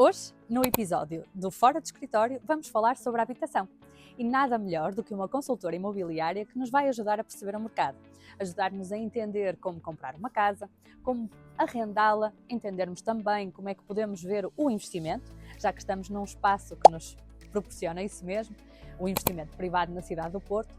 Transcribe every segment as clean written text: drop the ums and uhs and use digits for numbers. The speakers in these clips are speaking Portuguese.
Hoje, no episódio do Fora do Escritório, vamos falar sobre a habitação. E nada melhor do que uma consultora imobiliária que nos vai ajudar a perceber o mercado, ajudar-nos a entender como comprar uma casa, como arrendá-la, entendermos também como é que podemos ver o investimento, já que estamos num espaço que nos proporciona isso mesmo, o investimento privado na cidade do Porto,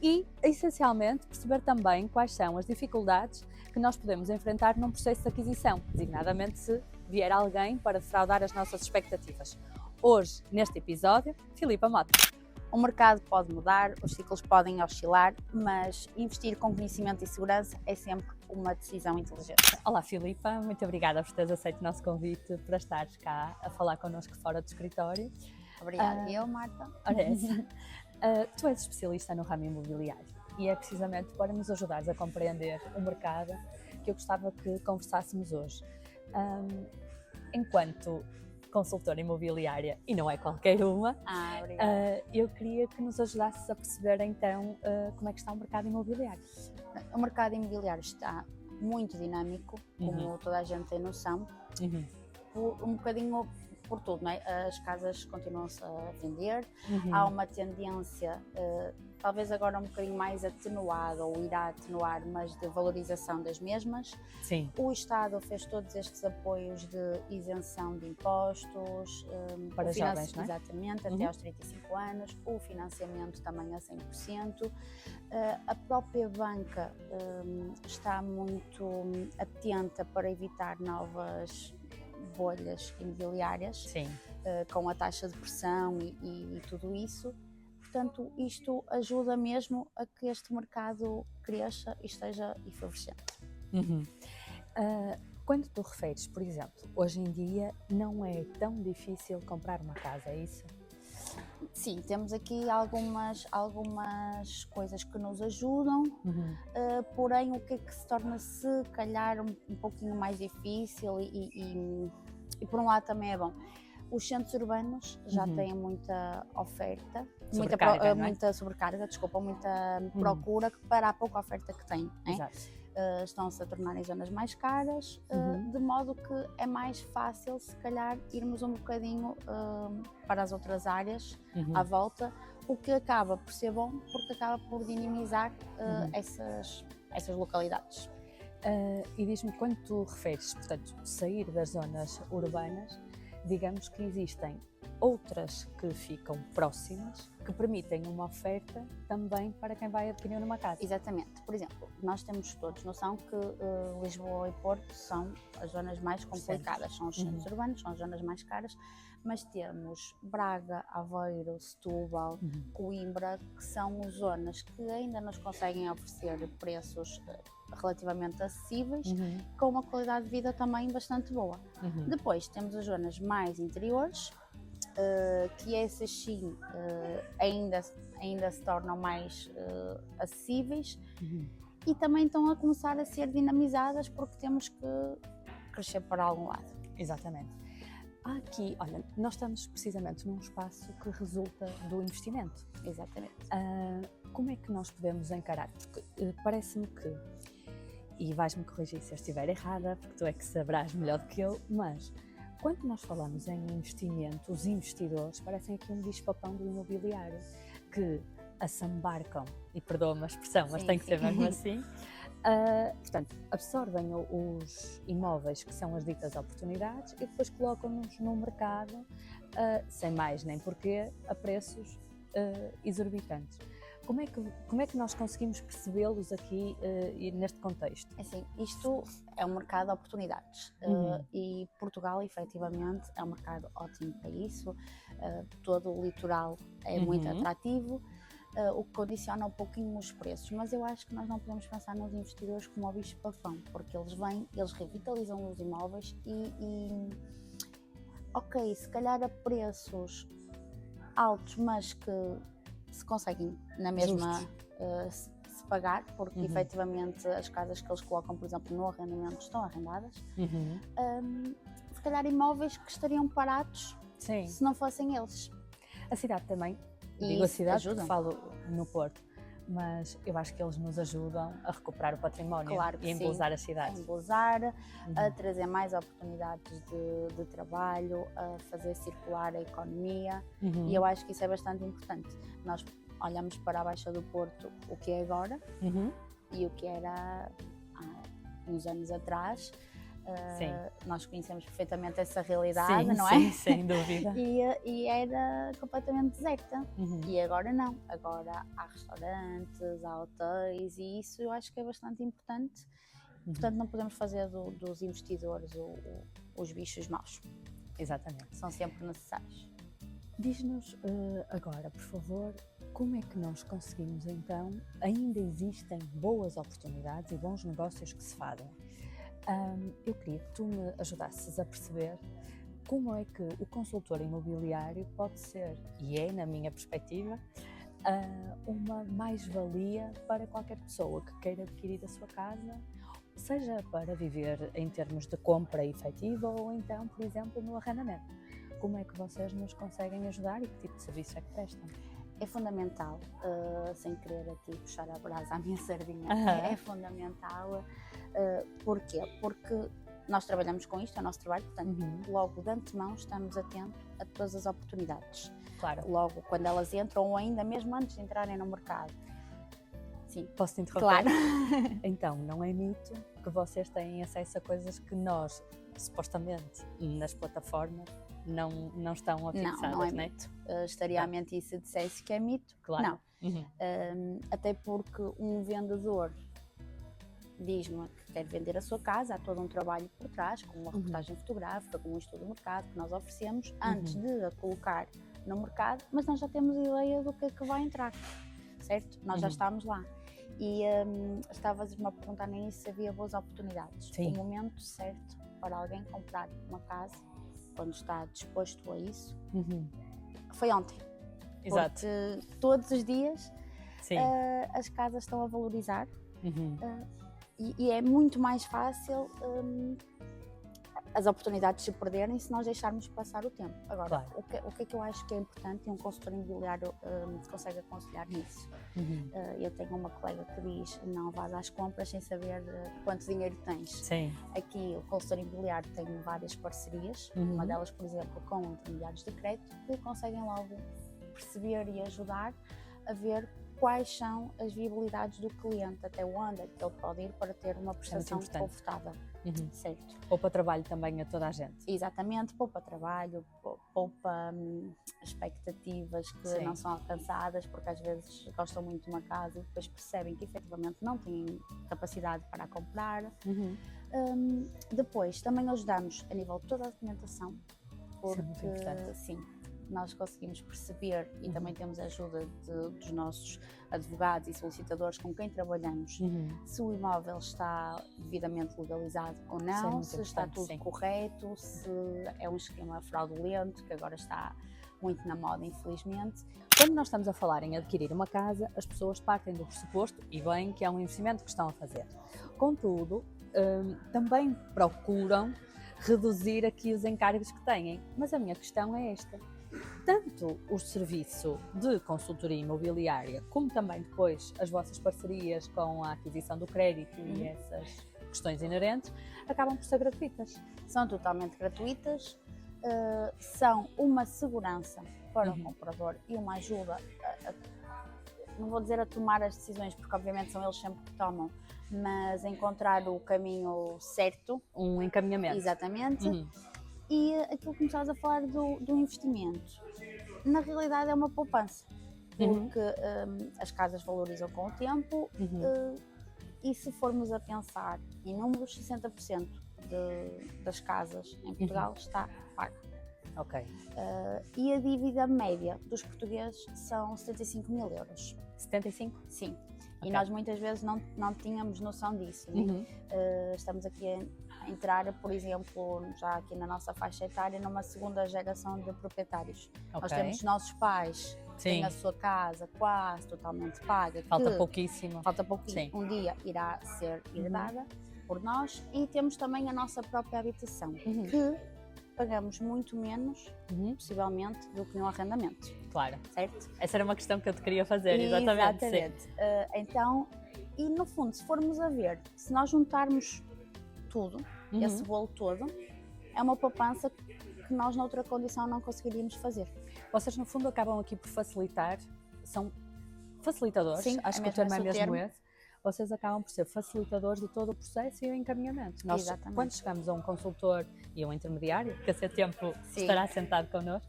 e, essencialmente, perceber também quais são as dificuldades que nós podemos enfrentar num processo de aquisição, designadamente se vier alguém para defraudar as nossas expectativas. Hoje, neste episódio, Filipa Mota. O mercado pode mudar, os ciclos podem oscilar, mas investir com conhecimento e segurança é sempre uma decisão inteligente. Olá Filipa, muito obrigada por teres aceito o nosso convite para estares cá a falar connosco fora do escritório. Obrigada. E eu, Marta? Ora essa. Tu és especialista no ramo imobiliário e é precisamente para nos ajudares a compreender o mercado que eu gostava que conversássemos hoje. Enquanto consultora imobiliária, e não é qualquer uma, eu queria que nos ajudasses a perceber então como é que está o mercado imobiliário. O mercado imobiliário está muito dinâmico, como toda a gente tem noção, um bocadinho por tudo, não é? As casas continuam-se a vender, há uma tendência, talvez agora um bocadinho mais atenuada, ou irá atenuar, mas de valorização das mesmas. Sim. O Estado fez todos estes apoios de isenção de impostos, para jovens, não é? Exatamente, até aos 35 anos, o financiamento também a 100%. A própria banca está muito atenta para evitar novas bolhas imobiliárias, com a taxa de pressão e tudo isso. Portanto, isto ajuda mesmo a que este mercado cresça e esteja efervescente. Quando tu referes, por exemplo, hoje em dia não é tão difícil comprar uma casa, é isso? Sim, temos aqui algumas coisas que nos ajudam, porém o que é que se torna se calhar um pouquinho mais difícil e por um lado também é bom. Os centros urbanos já têm muita oferta, muita sobrecarga, muita procura para a pouca oferta que têm. Estão-se a tornar em zonas mais caras, de modo que é mais fácil, se calhar, irmos um bocadinho para as outras áreas à volta, o que acaba por ser bom, porque acaba por dinamizar essas localidades. E diz-me, quando tu referes, portanto, sair das zonas urbanas, digamos que existem outras que ficam próximas, que permitem uma oferta também para quem vai adquirir uma casa. Exatamente. Por exemplo, nós temos todos noção que Lisboa e Porto são as zonas mais complicadas, são os centros urbanos, são as zonas mais caras, mas temos Braga, Aveiro, Setúbal, Coimbra, que são zonas que ainda nos conseguem oferecer preços relativamente acessíveis, com uma qualidade de vida também bastante boa. Depois temos as zonas mais interiores, que essas sim ainda se tornam mais acessíveis e também estão a começar a ser dinamizadas porque temos que crescer para algum lado. Exatamente. Aqui, olha, nós estamos precisamente num espaço que resulta do investimento. Exatamente. Como é que nós podemos encarar? Porque parece-me que, e vais-me corrigir se eu estiver errada, porque tu é que saberás melhor do que eu, mas quando nós falamos em investimento, os investidores parecem aqui um bicho-papão do imobiliário, que assambarcam, e perdoa-me a expressão, mas tem que ser mesmo assim, portanto, absorvem os imóveis que são as ditas oportunidades e depois colocam-nos no mercado, sem mais nem porquê, a preços exorbitantes. Como é que nós conseguimos percebê-los aqui neste contexto? Assim, isto é um mercado de oportunidades e Portugal, efetivamente, é um mercado ótimo para isso. Todo o litoral é muito atrativo, o que condiciona um pouquinho os preços, mas eu acho que nós não podemos pensar nos investidores como o bicho-papão, porque eles vêm, eles revitalizam os imóveis ok, se calhar a preços altos, mas que se conseguem na mesma se pagar, porque efetivamente as casas que eles colocam, por exemplo, no arrendamento estão arrendadas. Se calhar imóveis que estariam parados se não fossem eles. A cidade também, E digo a cidade ajuda. porque falo no Porto, mas eu acho que eles nos ajudam a recuperar o património Claro que e a sim. embelezar as A cidades. embelezar, a trazer mais oportunidades de trabalho, a fazer circular a economia, e eu acho que isso é bastante importante. Nós olhamos para a Baixa do Porto, o que é agora e o que era há uns anos atrás. Nós conhecemos perfeitamente essa realidade, sim, não é? Sim, sem dúvida. E era completamente deserta. E agora não. Agora há restaurantes, há hotéis, e isso eu acho que é bastante importante. Portanto, não podemos fazer dos investidores os bichos maus. Exatamente. São sempre necessários. Diz-nos agora, por favor, como é que nós conseguimos então, ainda existem boas oportunidades e bons negócios que se fazem. Eu queria que tu me ajudasses a perceber como é que o consultor imobiliário pode ser, e é, na minha perspectiva, uma mais-valia para qualquer pessoa que queira adquirir a sua casa, seja para viver em termos de compra efetiva ou então, por exemplo, no arrendamento. Como é que vocês nos conseguem ajudar e que tipo de serviço é que prestam? É fundamental, sem querer aqui puxar a brasa à minha sardinha, é fundamental. Porquê? Porque nós trabalhamos com isto, é o nosso trabalho, portanto, logo de antemão estamos atentos a todas as oportunidades. Claro. Logo quando elas entram ou ainda mesmo antes de entrarem no mercado. Sim. Posso te interromper? Claro. Então, não é mito que vocês têm acesso a coisas que nós, supostamente, nas plataformas, não estão afixadas, não é mito. Estaria a mentir se dissesse que é mito. Claro. Não. Até porque um vendedor diz-me que quer vender a sua casa, há todo um trabalho por trás, com uma reportagem fotográfica, com um estudo de mercado que nós oferecemos antes de a colocar no mercado, mas nós já temos ideia do que é que vai entrar, certo? Nós já estamos lá. E estavas-me a perguntar no início se havia boas oportunidades. Sim. O momento certo para alguém comprar uma casa, quando está disposto a isso, foi ontem. Exato. Porque todos os dias as casas estão a valorizar. E é muito mais fácil as oportunidades se perderem se nós deixarmos passar o tempo. Agora, claro. o que é que eu acho que é importante e um consultor imobiliário consegue aconselhar nisso? Eu tenho uma colega que diz: não vás às compras sem saber quanto dinheiro tens. Sim. Aqui o consultor imobiliário tem várias parcerias, uma delas, por exemplo, com intermediários de crédito, que conseguem logo perceber e ajudar a ver quais são as viabilidades do cliente, até onde é que ele pode ir para ter uma prestação confortável. Certo. Poupa trabalho também a toda a gente. Exatamente, poupa trabalho, poupa expectativas que não são alcançadas, porque às vezes gostam muito de uma casa e depois percebem que efetivamente não têm capacidade para a comprar. Depois também ajudamos a nível de toda a documentação, porque sim, nós conseguimos perceber e também temos a ajuda dos nossos advogados e solicitadores com quem trabalhamos, se o imóvel está devidamente legalizado ou não, se está tudo correto, se é um esquema fraudulento, que agora está muito na moda, infelizmente. Quando nós estamos a falar em adquirir uma casa, as pessoas partem do pressuposto, e bem, que é um investimento que estão a fazer. Contudo, também procuram reduzir aqui os encargos que têm. Mas a minha questão é esta: tanto o serviço de consultoria imobiliária, como também depois as vossas parcerias com a aquisição do crédito e essas questões inerentes, acabam por ser gratuitas. São totalmente gratuitas, são uma segurança para o comprador e uma ajuda não vou dizer a tomar as decisões, porque obviamente são eles sempre que tomam, mas a encontrar o caminho certo. Um encaminhamento. Exatamente. E aquilo que me estavas a falar do investimento, na realidade é uma poupança, porque as casas valorizam com o tempo e se formos a pensar em números, 60% das casas em Portugal está paga. Ok. E a dívida média dos portugueses são 75 mil euros. 75? Sim. Okay. E nós muitas vezes não tínhamos noção disso. Né? Estamos aqui a entrar, por exemplo, já aqui na nossa faixa etária, numa segunda geração de proprietários. Okay. Nós temos os nossos pais, que têm a sua casa quase totalmente paga. Falta pouquíssimo. Falta pouquinho. Sim. Um dia irá ser herdada por nós, e temos também a nossa própria habitação, que pagamos muito menos, possivelmente, do que um arrendamento. Claro. Certo? Essa era uma questão que eu te queria fazer, exatamente. Exatamente. Então, e no fundo, se formos a ver, se nós juntarmos tudo, esse bolo todo, é uma poupança que nós noutra condição não conseguiríamos fazer. Vocês no fundo acabam aqui por facilitar, são facilitadores, sim, acho que o termo é mesmo esse. Vocês acabam por ser facilitadores de todo o processo e o encaminhamento. Nós, quando chegamos a um consultor e a um intermediário, que a seu tempo estará sentado connosco,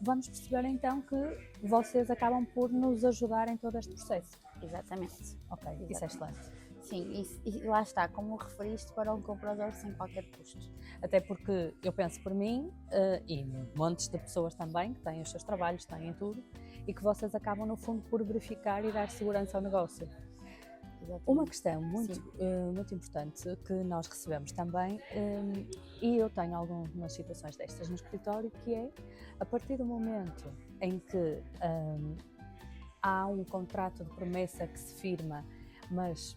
vamos perceber então que vocês acabam por nos ajudar em todo este processo. Exatamente. Ok, isso é excelente. Sim, e lá está, como referiste, para um comprador sem qualquer custo. Até porque eu penso por mim, e montes de pessoas também, que têm os seus trabalhos, têm tudo, e que vocês acabam no fundo por verificar e dar segurança ao negócio. Exatamente. Uma questão muito importante que nós recebemos também, e eu tenho algumas situações destas no escritório, que é, a partir do momento em que há um contrato de promessa que se firma, mas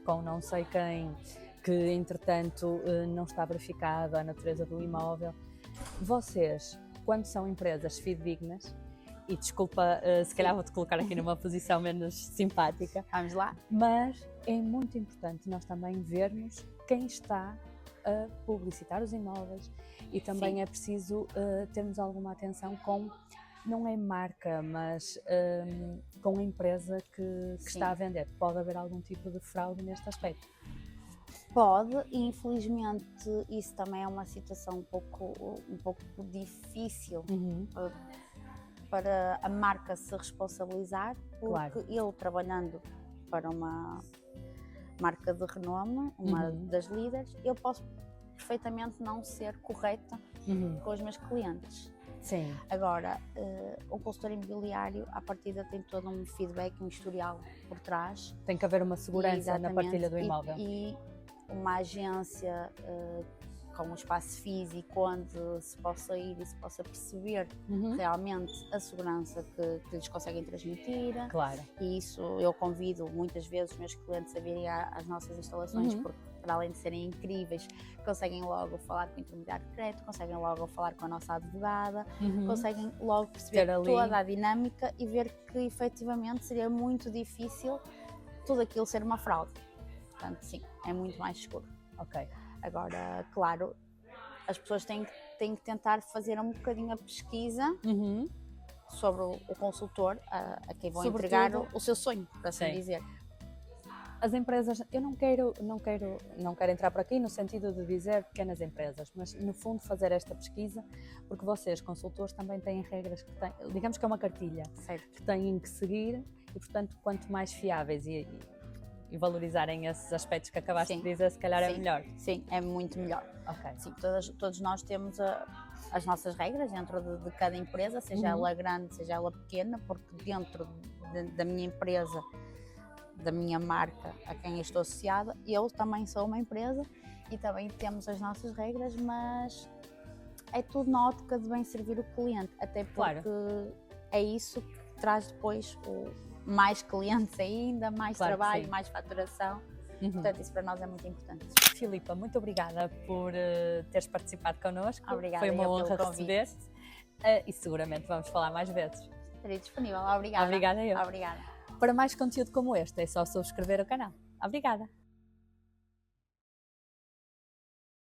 com não sei quem, que entretanto não está verificada a natureza do imóvel, vocês, quando são empresas fidedignas, e desculpa, se calhar vou-te colocar aqui numa posição menos simpática. Vamos lá. Mas é muito importante nós também vermos quem está a publicitar os imóveis e também é preciso termos alguma atenção com, não é marca, mas com a empresa que está a vender. Pode haver algum tipo de fraude neste aspecto? Pode, e infelizmente isso também é uma situação um pouco difícil para a marca se responsabilizar, porque eu trabalhando para uma marca de renome, uma das líderes, eu posso perfeitamente não ser correta com os meus clientes. Sim. Agora, o consultor imobiliário, à partida, tem todo um feedback, um historial por trás. Tem que haver uma segurança na partilha do imóvel. E uma agência com um espaço físico onde se possa ir e se possa perceber realmente a segurança que lhes conseguem transmitir. Claro. E isso eu convido muitas vezes os meus clientes a virem às nossas instalações, porque para além de serem incríveis, conseguem logo falar com o intermediário de crédito, conseguem logo falar com a nossa advogada, conseguem logo perceber toda a dinâmica e ver que efetivamente seria muito difícil tudo aquilo ser uma fraude. Portanto, sim, é muito mais seguro. Ok. Agora, claro, as pessoas têm que tentar fazer um bocadinho a pesquisa sobre o consultor a quem vão entregar o seu sonho, por assim dizer. As empresas, eu não quero entrar por aqui no sentido de dizer pequenas empresas, mas no fundo fazer esta pesquisa, porque vocês, consultores, também têm regras que têm, digamos que é uma cartilha, que têm que seguir e, portanto, quanto mais fiáveis e valorizarem esses aspectos que acabaste de dizer, se calhar é melhor. Sim, é muito melhor. Okay. Sim, todos nós temos as nossas regras dentro de cada empresa, seja ela grande, seja ela pequena, porque dentro da minha empresa, da minha marca a quem eu estou associada, eu também sou uma empresa e também temos as nossas regras, mas é tudo na ótica de bem servir o cliente, até porque é isso que traz depois mais clientes ainda, mais trabalho, mais faturação. Portanto, isso para nós é muito importante. Filipa, muito obrigada por teres participado connosco. Obrigada. Foi uma honra receber-te e seguramente vamos falar mais vezes. Estarei disponível. Obrigada. Obrigada eu. Obrigada. Para mais conteúdo como este, é só subscrever o canal. Obrigada.